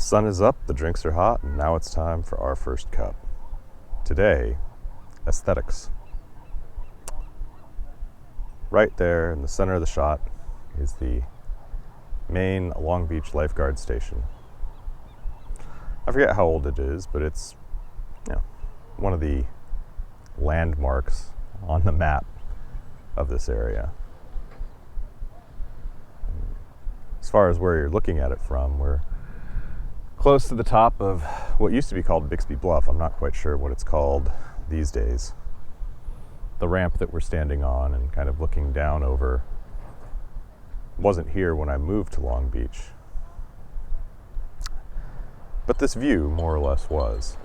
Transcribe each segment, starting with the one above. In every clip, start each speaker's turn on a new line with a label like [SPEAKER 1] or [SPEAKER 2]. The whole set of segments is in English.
[SPEAKER 1] sun is up, the drinks are hot, and now it's time for our first cup. Today, aesthetics. Right there in the center of the shot is the main Long Beach lifeguard station. I forget how old it is, but it's one of the landmarks on the map of this area. As far as where you're looking at it from, we're close to the top of what used to be called Bixby Bluff. I'm not quite sure what it's called these days. The ramp that we're standing on and kind of looking down over wasn't here when I moved to Long Beach. But this view more or less was.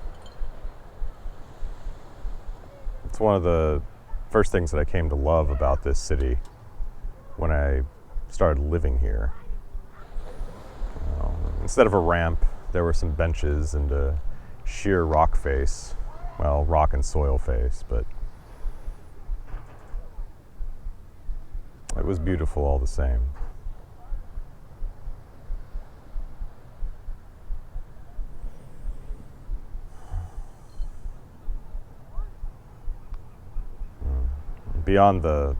[SPEAKER 1] It's one of the first things that I came to love about this city when I started living here. Instead of a ramp, there were some benches and a sheer rock face. Well, rock and soil face, but it was beautiful all the same. Beyond the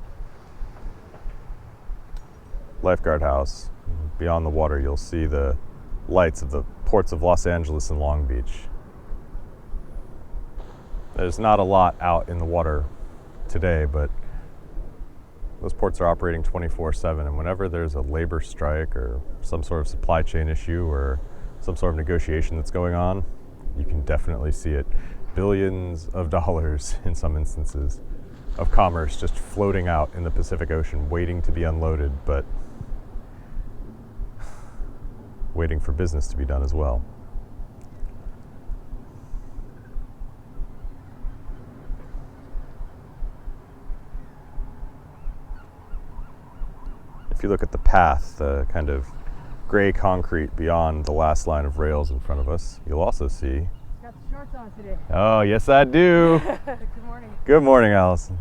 [SPEAKER 1] lifeguard house, beyond the water, you'll see the lights of the ports of Los Angeles and Long Beach. There's not a lot out in the water today, but those ports are operating 24/7, and whenever there's a labor strike or some sort of supply chain issue or some sort of negotiation that's going on, you can definitely see it. Billions of dollars in some instances of commerce just floating out in the Pacific Ocean, waiting to be unloaded, but waiting for business to be done as well. If you look at the path, the kind of gray concrete beyond the last line of rails in front of us, you'll also see.
[SPEAKER 2] Got the shorts on today.
[SPEAKER 1] Oh, yes I do.
[SPEAKER 2] Good morning.
[SPEAKER 1] Good morning, Allison.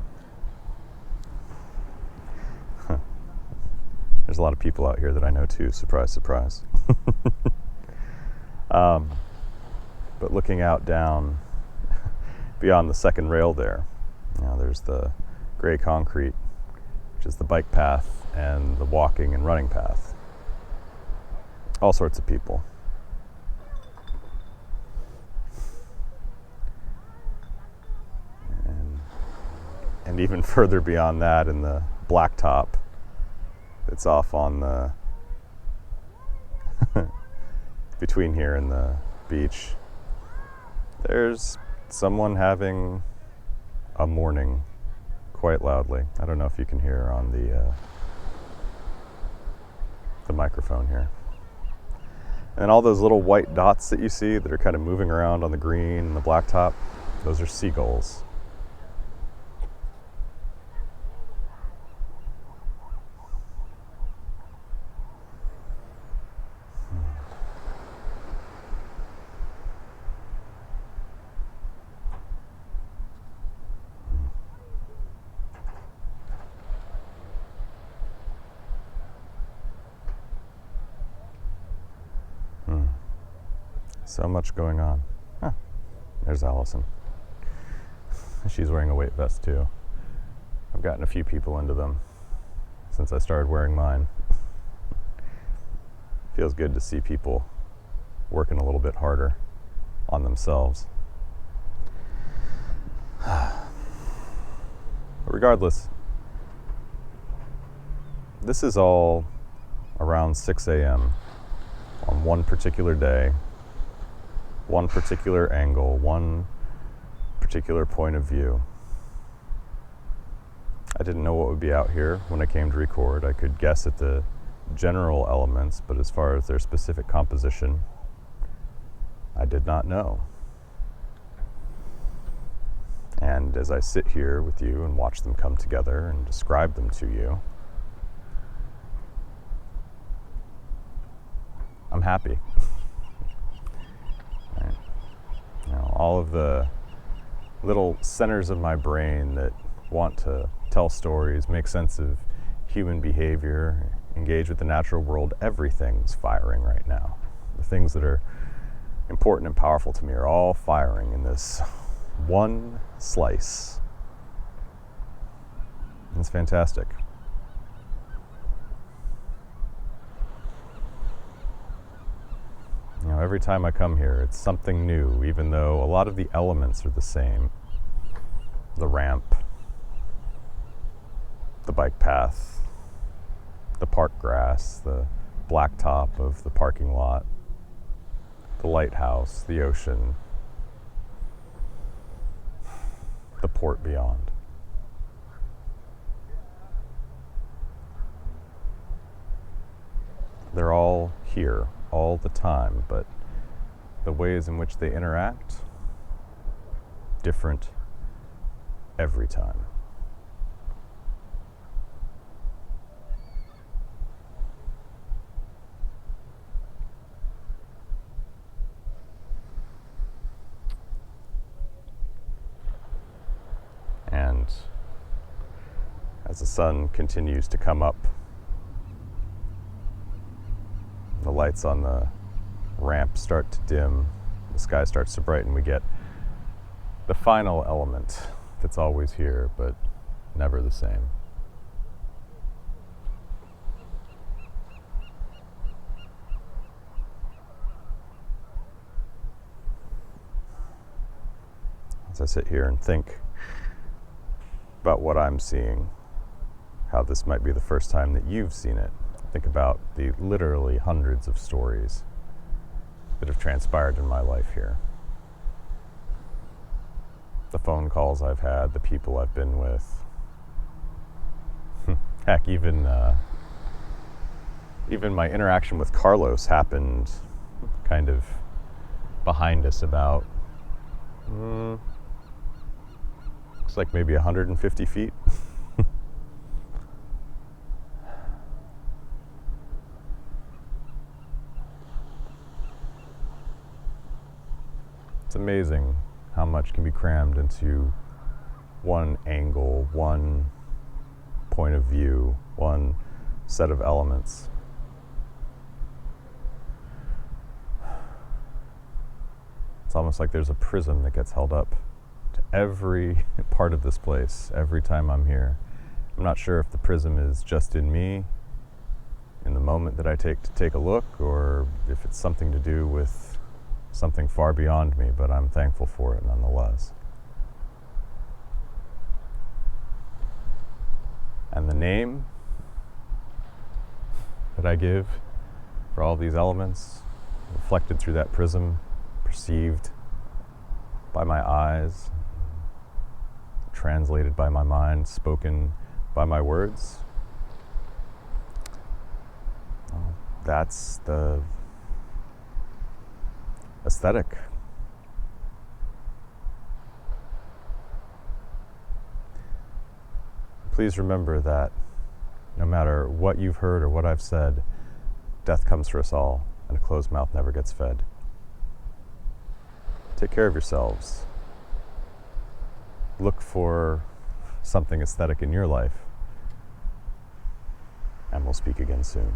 [SPEAKER 1] There's a lot of people out here that I know too. Surprise, surprise. But looking out down beyond the second rail there, there's the gray concrete, which is the bike path and the walking and running path. All sorts of people. And even further beyond that, in the blacktop, it's off on the between here and the beach. There's someone having a morning quite loudly. I don't know if you can hear on the microphone here. And all those little white dots that you see that are kind of moving around on the green and the blacktop, those are seagulls. So much going on. Huh. There's Allison. She's wearing a weight vest too. I've gotten a few people into them since I started wearing mine. Feels good to see people working a little bit harder on themselves. Regardless, this is all around 6 a.m. on one particular day, one particular angle, one particular point of view. I didn't know what would be out here when I came to record. I could guess at the general elements, but as far as their specific composition, I did not know. And as I sit here with you and watch them come together and describe them to you, I'm happy. Right. All of the little centers of my brain that want to tell stories, make sense of human behavior, engage with the natural world, everything's firing right now. The things that are important and powerful to me are all firing in this one slice. It's fantastic. You know, every time I come here, it's something new, even though a lot of the elements are the same. The ramp, the bike path, the park grass, the blacktop of the parking lot, the lighthouse, the ocean, the port beyond. They're all here all the time, but the ways in which they interact, different every time. And as the sun continues to come up, the lights on the ramp start to dim, the sky starts to brighten, we get the final element that's always here, but never the same. As I sit here and think about what I'm seeing, how this might be the first time that you've seen it, think about the literally hundreds of stories that have transpired in my life here. The phone calls I've had, the people I've been with. Heck, even my interaction with Carlos happened kind of behind us about, looks like maybe 150 feet. It's amazing how much can be crammed into one angle, one point of view, one set of elements. It's almost like there's a prism that gets held up to every part of this place every time I'm here. I'm not sure if the prism is just in me, in the moment that I take to take a look, or if it's something to do with something far beyond me, but I'm thankful for it nonetheless. And the name that I give for all these elements, reflected through that prism, perceived by my eyes, translated by my mind, spoken by my words, well, that's the aesthetic. Please remember that no matter what you've heard or what I've said, death comes for us all, and a closed mouth never gets fed. Take care of yourselves. Look for something aesthetic in your life, and we'll speak again soon.